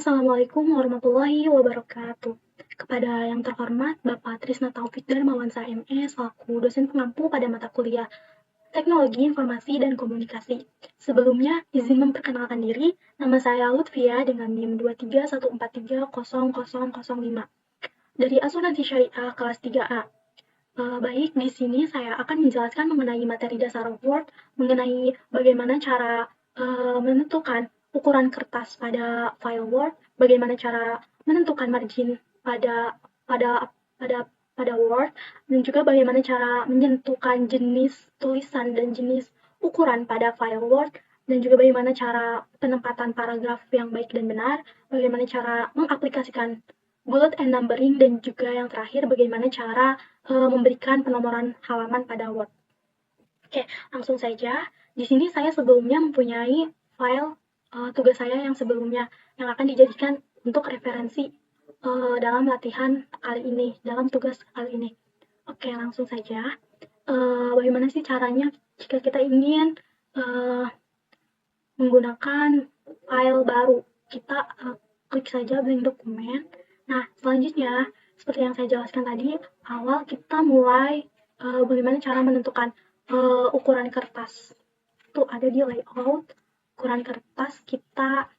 Assalamualaikum warahmatullahi wabarakatuh. Kepada yang terhormat Bapak Trisna Taufik Darmawansa ME selaku dosen pengampu pada mata kuliah Teknologi Informasi dan Komunikasi. Sebelumnya, izin memperkenalkan diri, nama saya Lutfia dengan NIM 231430005 dari Asuransi Syariah kelas 3A. Baik, di sini saya akan menjelaskan mengenai materi dasar Word, mengenai bagaimana cara menentukan ukuran kertas pada file Word, bagaimana cara menentukan margin pada pada pada pada Word, dan juga bagaimana cara menentukan jenis tulisan dan jenis ukuran pada file Word, dan juga bagaimana cara penempatan paragraf yang baik dan benar, bagaimana cara mengaplikasikan bullet and numbering, dan juga yang terakhir bagaimana cara memberikan penomoran halaman pada Word. Oke, langsung saja. Di sini saya sebelumnya mempunyai file tugas saya yang sebelumnya yang akan dijadikan untuk referensi dalam latihan kali ini, dalam tugas kali ini. Oke, langsung saja. Bagaimana sih caranya jika kita ingin menggunakan file baru? Kita klik saja blank dokumen. Nah, selanjutnya, seperti yang saya jelaskan tadi, awal kita mulai bagaimana cara menentukan ukuran kertas. Itu ada di layout, ukuran kertas kita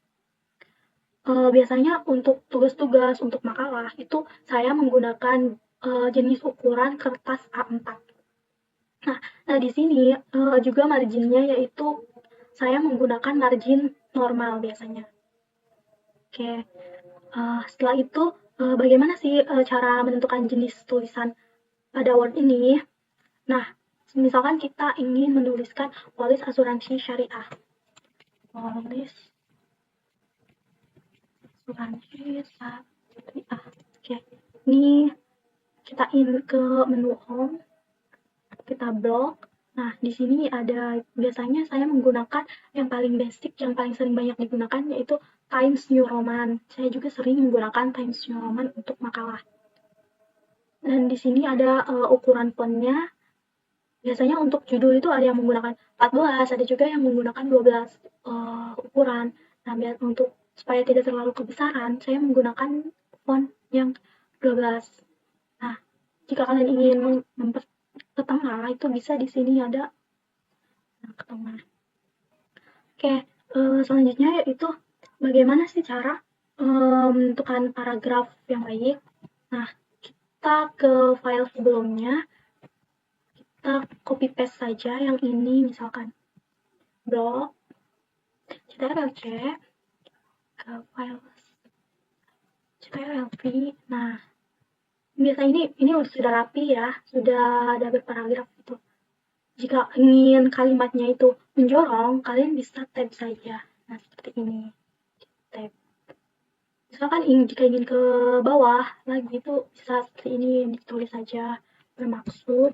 biasanya untuk tugas-tugas, untuk makalah, itu saya menggunakan jenis ukuran kertas A4. Nah, di sini juga marginnya yaitu saya menggunakan margin normal biasanya. Oke, setelah itu bagaimana sih cara menentukan jenis tulisan pada Word ini? Nah, misalkan kita ingin menuliskan polis asuransi syariah. Polis asuransi syariah. Oke, ini kita ke menu home, kita blok. Nah, di sini ada biasanya saya menggunakan yang paling basic, yang paling sering banyak digunakan yaitu Times New Roman. Saya juga sering menggunakan Times New Roman untuk makalah. Dan di sini ada ukuran fontnya. Biasanya untuk judul itu ada yang menggunakan 14, ada juga yang menggunakan 12 ukuran. Nah, biar untuk supaya tidak terlalu kebesaran, saya menggunakan font yang 12. Nah, jika kalian ingin ke tengah, itu bisa di sini ada ke tengah. Oke, selanjutnya yaitu bagaimana sih cara menentukan paragraf yang baik. Nah, kita ke file sebelumnya, kita copy paste saja yang ini, misalkan blog, ctrl-c, ke file ctrl-v. Nah, biasa ini sudah rapi ya, sudah ada berparagraf itu. Jika ingin kalimatnya itu menjorong, kalian bisa tab saja. Nah, seperti ini. Tab. Misalkan jika ingin ke bawah lagi itu bisa seperti ini, ditulis saja bermaksud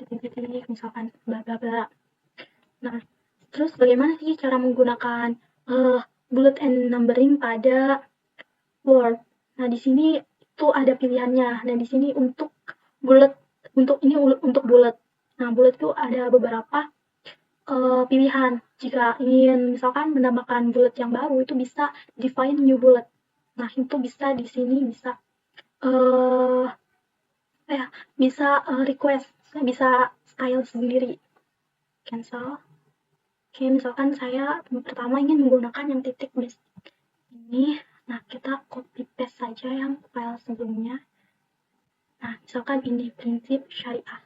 titik-titik, misalkan bla bla bla. Nah, terus bagaimana sih cara menggunakan bullet and numbering pada Word? Nah, di sini itu ada pilihannya. Nah, di sini untuk bullet, untuk bullet. Nah, bullet itu ada beberapa pilihan. Jika ingin misalkan menambahkan bullet yang baru, itu bisa define new bullet. Nah, itu bisa di sini bisa request, bisa style sendiri. Cancel. Oke, misalkan saya pertama ingin menggunakan yang titik basic ini. Nah, kita copy paste saja yang file sebelumnya. Nah, misalkan ini prinsip syariah.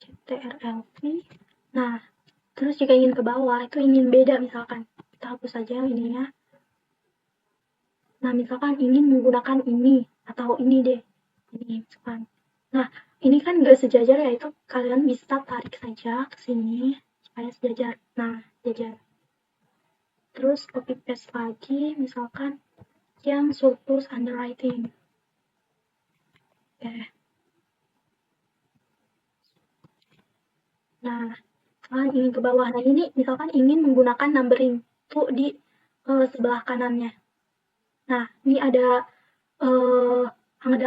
ctrl-v. Nah, terus jika ingin ke bawah, itu ingin beda misalkan. Kita hapus saja ininya. Nah, misalkan ingin menggunakan ini, atau ini deh. Ini, misalkan. Nah, ini kan nggak sejajar ya, itu kalian bisa tarik saja ke sini, supaya sejajar. Nah, sejajar. Terus copy paste lagi, misalkan yang surplus underwriting. Oke. Nah, kalian ingin ke bawah. Nah, ini misalkan ingin menggunakan numbering itu di sebelah kanannya. Nah, ini ada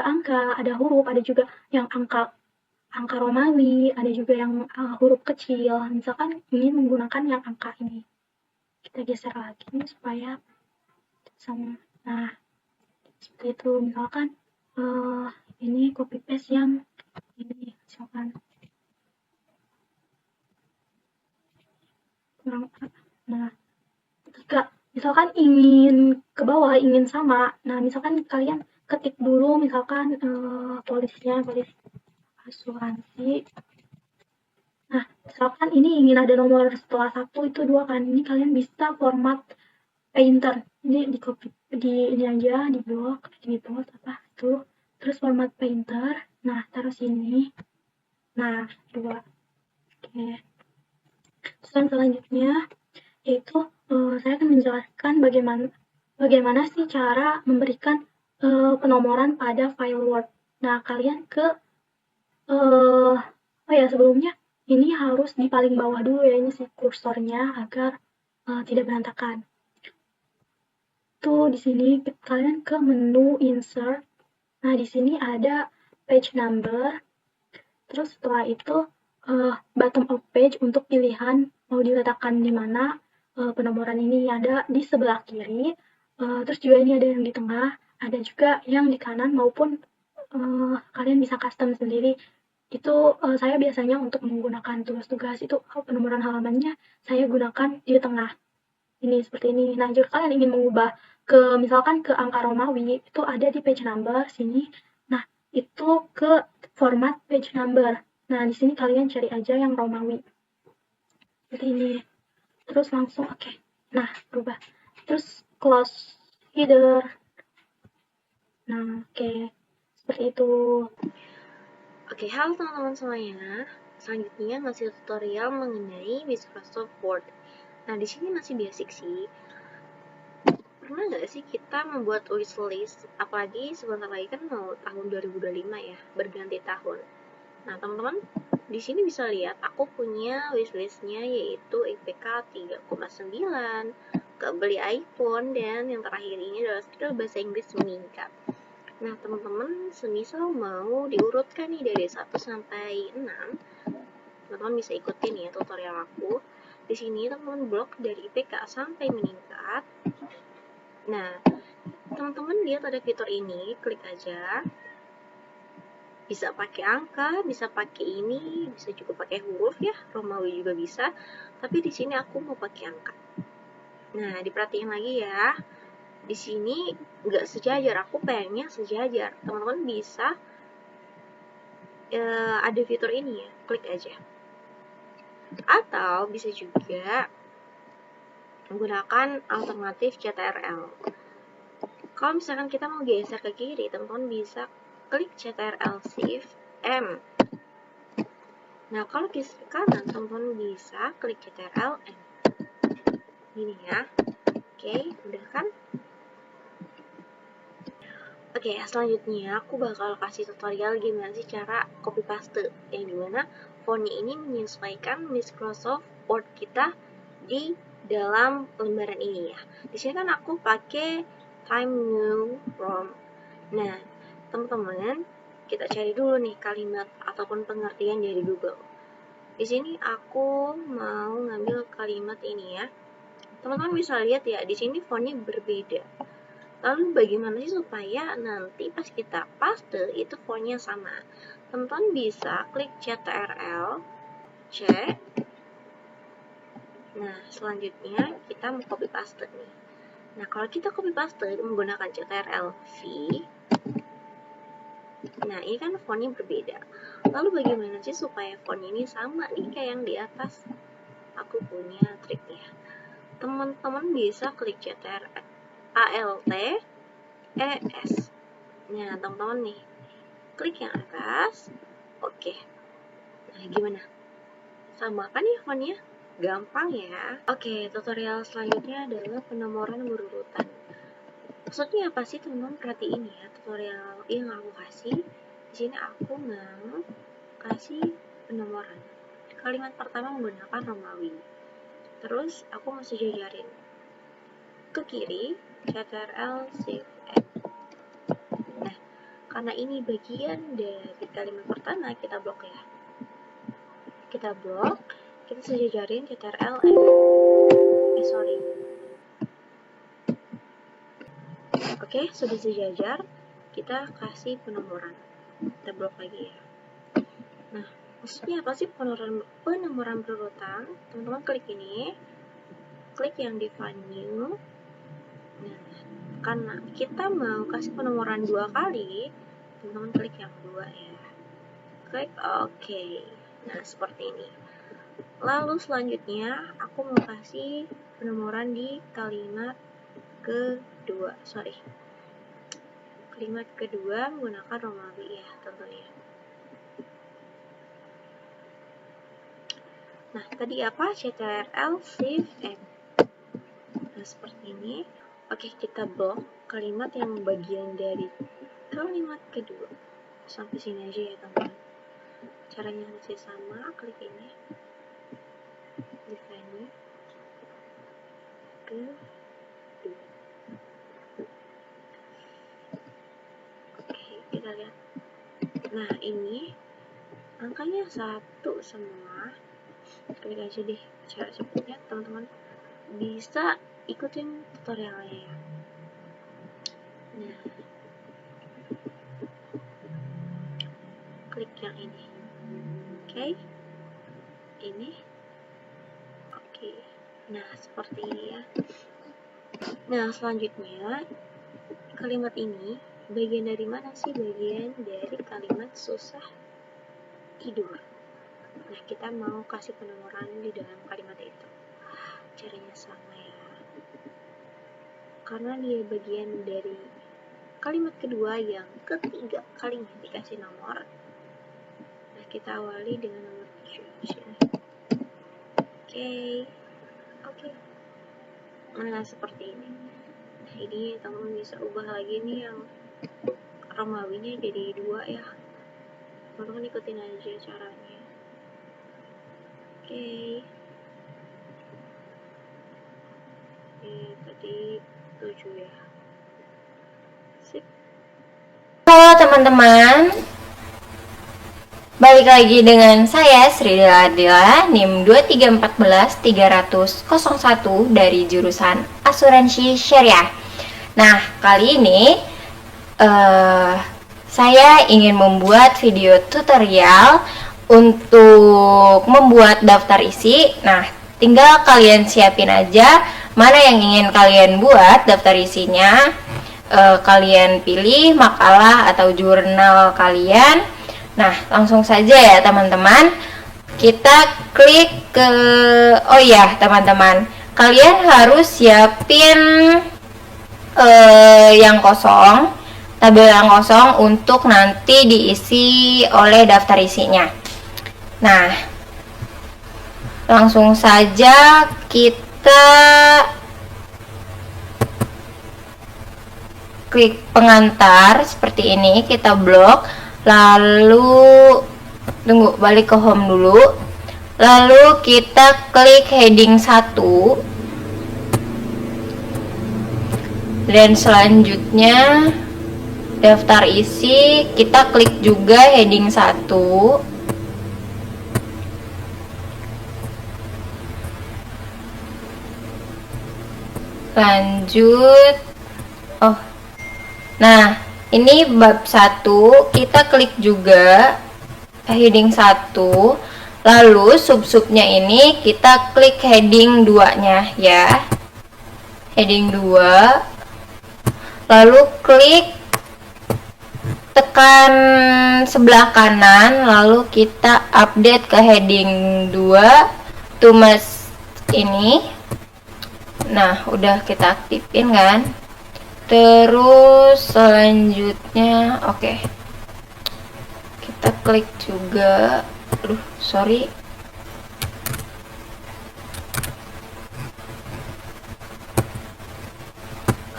angka, ada huruf, ada juga yang angka angka Romawi, ada juga yang huruf kecil. Misalkan ingin menggunakan yang angka ini, kita geser lagi supaya sama. Nah, seperti itu. Misalkan ini copy paste yang ini, misalkan kurang. Nah, jika misalkan ingin ke bawah, ingin sama, nah misalkan kalian ketik dulu misalkan polisnya, polis asuransi. Nah, misalkan ini ingin ada nomor setelah 1 itu 2 kan, ini kalian bisa format painter. Ini di copy, di ini aja, di blok, gitu, apa itu. Terus format painter, nah taruh sini. Nah, 2. Oke. Terus yang selanjutnya yaitu saya akan menjelaskan bagaimana sih cara memberikan penomoran pada file Word. Nah, kalian oh ya sebelumnya ini harus di paling bawah dulu ya ini si kursornya agar tidak berantakan. Tuh di sini kalian ke menu insert. Nah, di sini ada page number. Terus setelah itu bottom of page untuk pilihan mau diletakkan di mana. Penomoran ini ada di sebelah kiri. Terus juga ini ada yang di tengah, ada juga yang di kanan maupun kalian bisa custom sendiri. Itu saya biasanya untuk menggunakan tugas-tugas itu penomoran halamannya saya gunakan di tengah. Ini seperti ini. Nah, jika kalian ingin mengubah ke misalkan ke angka Romawi itu ada di page number sini. Nah, itu ke format page number. Nah, di sini kalian cari aja yang Romawi. Seperti ini. Terus langsung oke. Nah, berubah. Terus close header. Nah, oke. Seperti itu. Oke, halo teman-teman semuanya. Selanjutnya masih tutorial mengenai Microsoft Word. Nah, di sini masih basic sih. Pernah nggak sih kita membuat wishlist? Apalagi sebentar lagi kan mau tahun 2025 ya, berganti tahun. Nah, teman-teman, di sini bisa lihat aku punya wishlistnya yaitu IPK 3,9, beli iPhone, dan yang terakhir ini adalah skill bahasa Inggris meningkat. Nah, teman-teman, semisal mau diurutkan nih dari 1 sampai 6, teman-teman bisa ikutin ya tutorial aku. Di sini teman-teman blok dari IPK sampai meningkat. Nah, teman-teman lihat ada fitur ini, klik aja. Bisa pakai angka, bisa pakai ini, bisa juga pakai huruf ya, Romawi juga bisa. Tapi di sini aku mau pakai angka. Nah, diperhatiin lagi ya. Di sini nggak sejajar, aku pengennya sejajar. Teman-teman bisa ada fitur ini ya, klik aja. Atau bisa juga menggunakan alternatif CTRL. Kalau misalkan kita mau geser ke kiri, teman-teman bisa klik CTRL Shift M. Nah, kalau geser ke kanan, teman-teman bisa klik CTRL M. Ini ya. Oke, udah kan? Oke, selanjutnya aku bakal kasih tutorial gimana sih cara copy paste, yang dimana fontnya ini menyesuaikan Microsoft Word kita di dalam lembaran ini ya. Di sini kan aku pakai Time New Roman. Nah, teman-teman, kita cari dulu nih kalimat ataupun pengertian dari Google. Di sini aku mau ngambil kalimat ini ya. Teman-teman bisa lihat ya, di sini fontnya berbeda. Lalu bagaimana sih supaya nanti pas kita paste itu fontnya sama? Teman-teman bisa klik CTRL C. Nah, selanjutnya kita mau copy paste nih. Nah, kalau kita copy paste menggunakan CTRL V, nah ini kan fontnya berbeda. Lalu bagaimana sih supaya font ini sama nih kayak yang di atas? Aku punya triknya. Teman-teman bisa klik CTRL ALT ES. Nah, teman-teman nih, klik yang atas. Oke. Nah, gimana? Sama kan ya fontnya? Gampang ya. Oke, tutorial selanjutnya adalah penomoran berurutan. Maksudnya apa sih teman-teman? Perhatiin ya tutorial yang aku kasih. Di sini aku mau kasih penomoran. Kalimat pertama menggunakan Romawi. Terus aku masih jajarin ke kiri, CTRL Shift N. Nah, karena ini bagian dari kalimat pertama, kita blok ya. Kita blok, kita sejajarin CTRL sorry. Oke, sudah sejajar, kita kasih penomoran. Kita blok lagi ya. Nah, maksudnya apa sih penomoran berurutan? Teman-teman klik ini, klik yang define new. Nah, karena kita mau kasih penomoran 2 kali, teman-teman klik yang 2 ya. Klik OK. Nah, seperti ini. Lalu selanjutnya, aku mau kasih penomoran di kalimat kedua. Kalimat kedua menggunakan Romawi ya, tentunya. Nah, tadi apa? CTRL, Shift, N. Nah, seperti ini. Oke, kita blok kalimat yang bagian dari kalimat kedua. Sampai sini aja ya, teman-teman. Caranya masih sama, klik ini. Define kedua. Oke, kita lihat. Nah, ini angkanya 1 semua. Klik aja deh cara cepatnya, teman-teman bisa ikutin tutorialnya ya. Nah, klik yang ini. Oke. Ini. Oke. Nah, seperti ini ya. Nah, selanjutnya kalimat ini bagian dari mana sih? Bagian dari kalimat susah tidur. Nah, kita mau kasih penomoran di dalam kalimat itu. Caranya sama ya. Karena dia bagian dari kalimat kedua yang ketiga kalinya dikasih nomor. Nah, kita awali dengan nomor 7. Oke. Nah, seperti ini. Nah, ini teman-teman bisa ubah lagi nih yang Romawinya jadi 2 ya. Teman-teman ikutin aja caranya. Oke, tadi 7 ya. Sip. Halo teman-teman, balik lagi dengan saya Sri Adila, NIM 2314-300-01 dari jurusan Asuransi Syariah. Nah, kali ini saya ingin membuat video tutorial untuk membuat daftar isi. Nah, tinggal kalian siapin aja mana yang ingin kalian buat daftar isinya. Kalian pilih makalah atau jurnal kalian. Nah, langsung saja ya teman-teman. Kita klik ke, oh ya teman-teman, kalian harus siapin yang kosong, tabel yang kosong untuk nanti diisi oleh daftar isinya. Nah, langsung saja kita klik pengantar seperti ini, kita blok, lalu tunggu, balik ke home dulu, lalu kita klik heading 1 dan selanjutnya daftar isi, kita klik juga heading 1. Lanjut. Nah, ini bab 1, kita klik juga heading 1. Lalu sub-subnya ini kita klik heading 2-nya ya. Heading 2. Lalu klik, tekan sebelah kanan, lalu kita update ke heading 2 tumas ini. Nah, udah kita aktifin kan. Terus selanjutnya, oke, kita klik juga, sorry,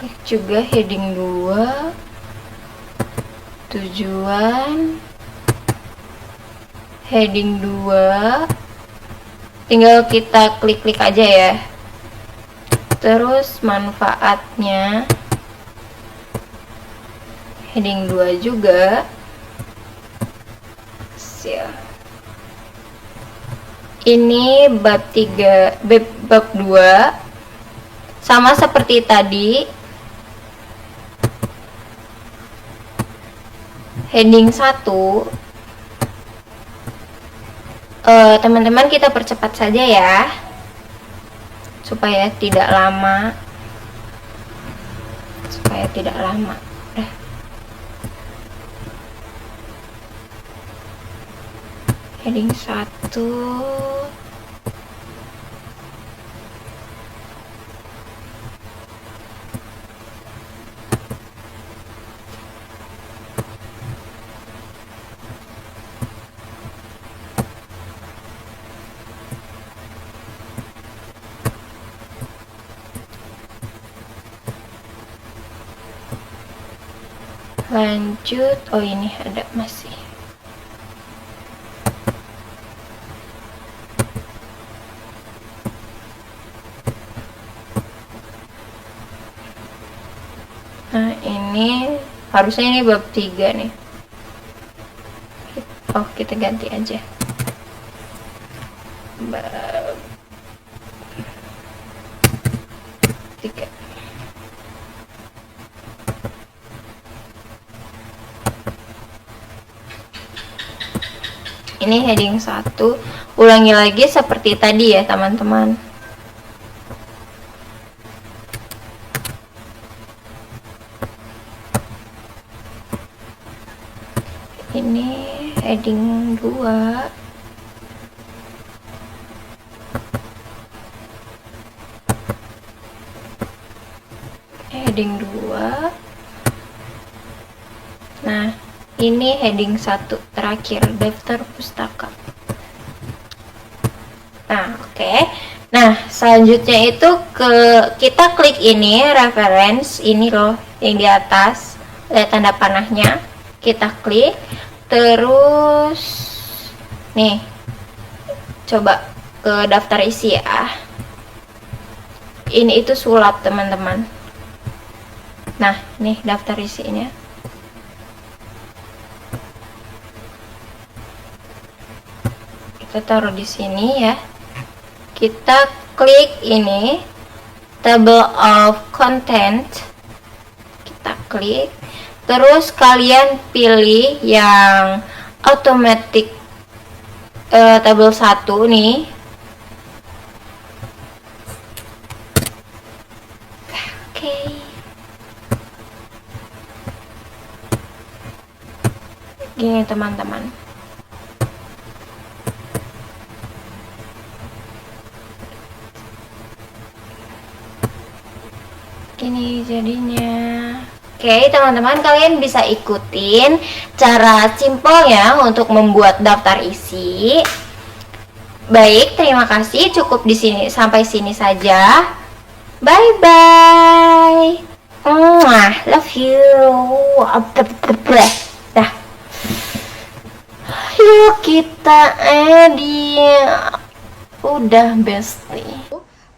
klik juga heading 2, tujuan, heading 2, tinggal kita klik-klik aja ya. Terus manfaatnya heading 2 juga. Ini bab 3, bab 2 sama seperti tadi. Heading 1, teman-teman kita percepat saja ya, supaya tidak lama. Heading 1, lanjut. Oh, ini ada masih. Nah, ini harusnya ini bab 3 nih. Oh, kita ganti aja. Bab 3. Ini heading 1. Ulangi lagi seperti tadi ya, teman-teman. Ini heading 2. Heading 2. Nah, ini heading 1 terakhir, daftar pustaka. Nah, oke. Nah, selanjutnya itu kita klik ini reference, ini loh yang di atas, lihat tanda panahnya. Kita klik, terus nih, coba ke daftar isi ya. Ini itu sulap, teman-teman. Nah, nih daftar isinya. Kita taruh di sini ya. Kita klik ini table of content. Kita klik. Terus kalian pilih yang automatic tabel 1 nih. Oke. Gini teman-teman. Gini jadinya. Oke, teman-teman, kalian bisa ikutin cara simpelnya untuk membuat daftar isi. Baik, terima kasih. Cukup di sini, sampai sini saja. Bye bye. Love you. Dah. Yuk kita edit. Udah bestie.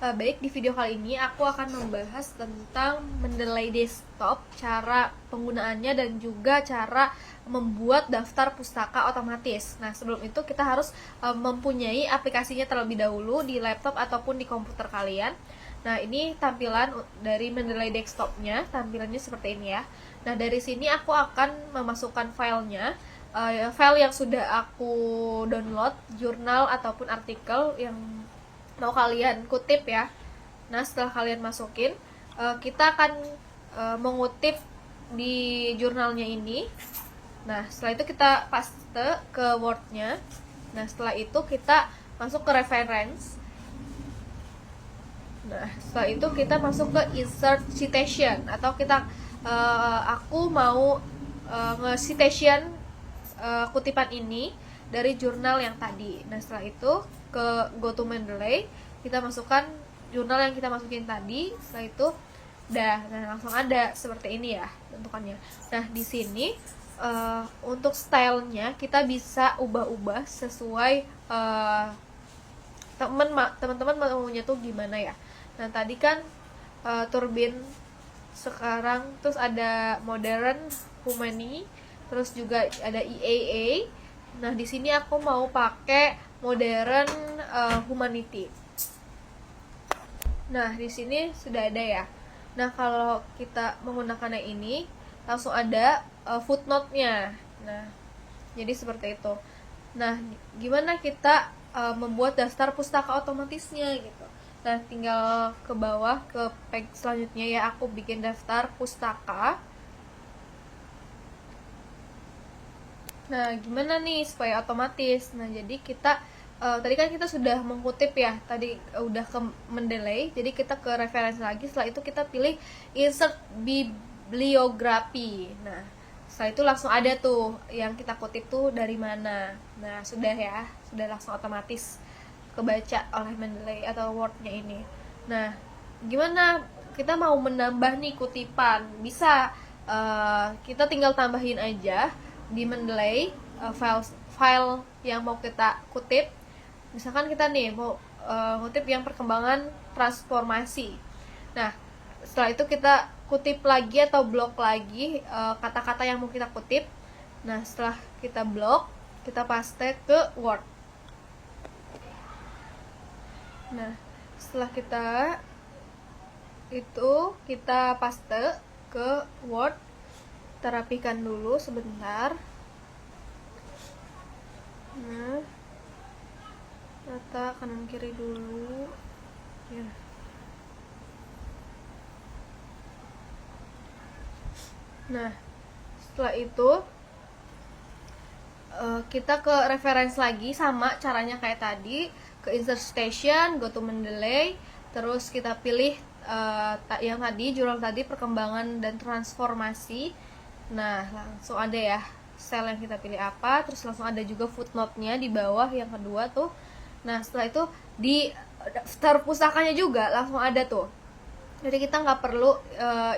Baik, di video kali ini aku akan membahas tentang Mendeley Desktop, cara penggunaannya dan juga cara membuat daftar pustaka otomatis. Nah, sebelum itu kita harus mempunyai aplikasinya terlebih dahulu di laptop ataupun di komputer kalian. Nah, ini tampilan dari Mendeley Desktopnya, tampilannya seperti ini ya. Nah, dari sini aku akan memasukkan filenya, file yang sudah aku download, jurnal ataupun artikel yang mau kalian kutip ya. Nah, setelah kalian masukin, kita akan mengutip di jurnalnya ini. Nah, setelah itu kita paste ke Word-nya. Nah, setelah itu kita masuk ke reference. Nah, setelah itu kita masuk ke insert citation, atau kita aku mau nge-citation kutipan ini dari jurnal yang tadi. Nah, setelah itu ke go to Mendeley, kita masukkan jurnal yang kita masukin tadi. Setelah itu nah langsung ada seperti ini ya bentukannya. Nah, di sini untuk stylenya kita bisa ubah-ubah sesuai teman-teman maunya tuh gimana ya. Nah, tadi kan turbin sekarang, terus ada modern, humani, terus juga ada EAA. Nah, di sini aku mau pakai modern humanity. Nah, di sini sudah ada ya. Nah, kalau kita menggunakan yang ini, langsung ada footnote-nya. Nah, jadi seperti itu. Nah, gimana kita membuat daftar pustaka otomatisnya gitu. Nah, tinggal ke bawah ke page selanjutnya ya, aku bikin daftar pustaka. Nah, gimana nih supaya otomatis? Nah, jadi kita tadi kan kita sudah mengutip ya, tadi udah ke mendelay, jadi kita ke referensi lagi. Setelah itu kita pilih insert bibliografi. Nah, setelah itu langsung ada tuh yang kita kutip tuh dari mana. Nah, sudah ya, sudah langsung otomatis kebaca oleh Mendeley atau Word-nya ini. Nah, gimana kita mau menambah nih kutipan? Bisa kita tinggal tambahin aja di Mendeley file yang mau kita kutip. Misalkan kita nih mau kutip yang perkembangan transformasi. Nah, setelah itu kita kutip lagi atau blok lagi kata-kata yang mau kita kutip. Nah, setelah kita blok, kita paste ke Word. Nah, setelah kita paste ke Word, kita rapikan dulu sebentar. Nah, tata kanan kiri dulu ya. Nah, setelah itu kita ke reference lagi, sama caranya kayak tadi, ke insert station, go to Mendeley, terus kita pilih yang tadi, jurnal tadi, perkembangan dan transformasi. Nah, langsung ada ya sel yang kita pilih apa, terus langsung ada juga footnote-nya di bawah yang kedua tuh. Nah, setelah itu di daftar pustakanya juga langsung ada tuh. Jadi kita nggak perlu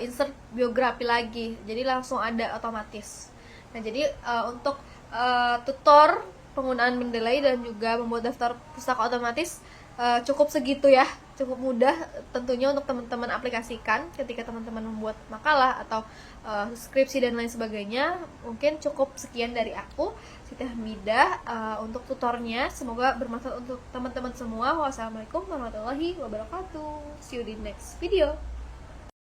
insert biografi lagi, jadi langsung ada otomatis. Nah, jadi untuk tutor penggunaan Mendeley dan juga membuat daftar pustaka otomatis cukup segitu ya, cukup mudah tentunya untuk teman-teman aplikasikan ketika teman-teman membuat makalah atau skripsi dan lain sebagainya. Mungkin cukup sekian dari aku, Siti Hamidah, untuk tutornya. Semoga bermanfaat untuk teman-teman semua. Wassalamualaikum warahmatullahi wabarakatuh. See you di next video.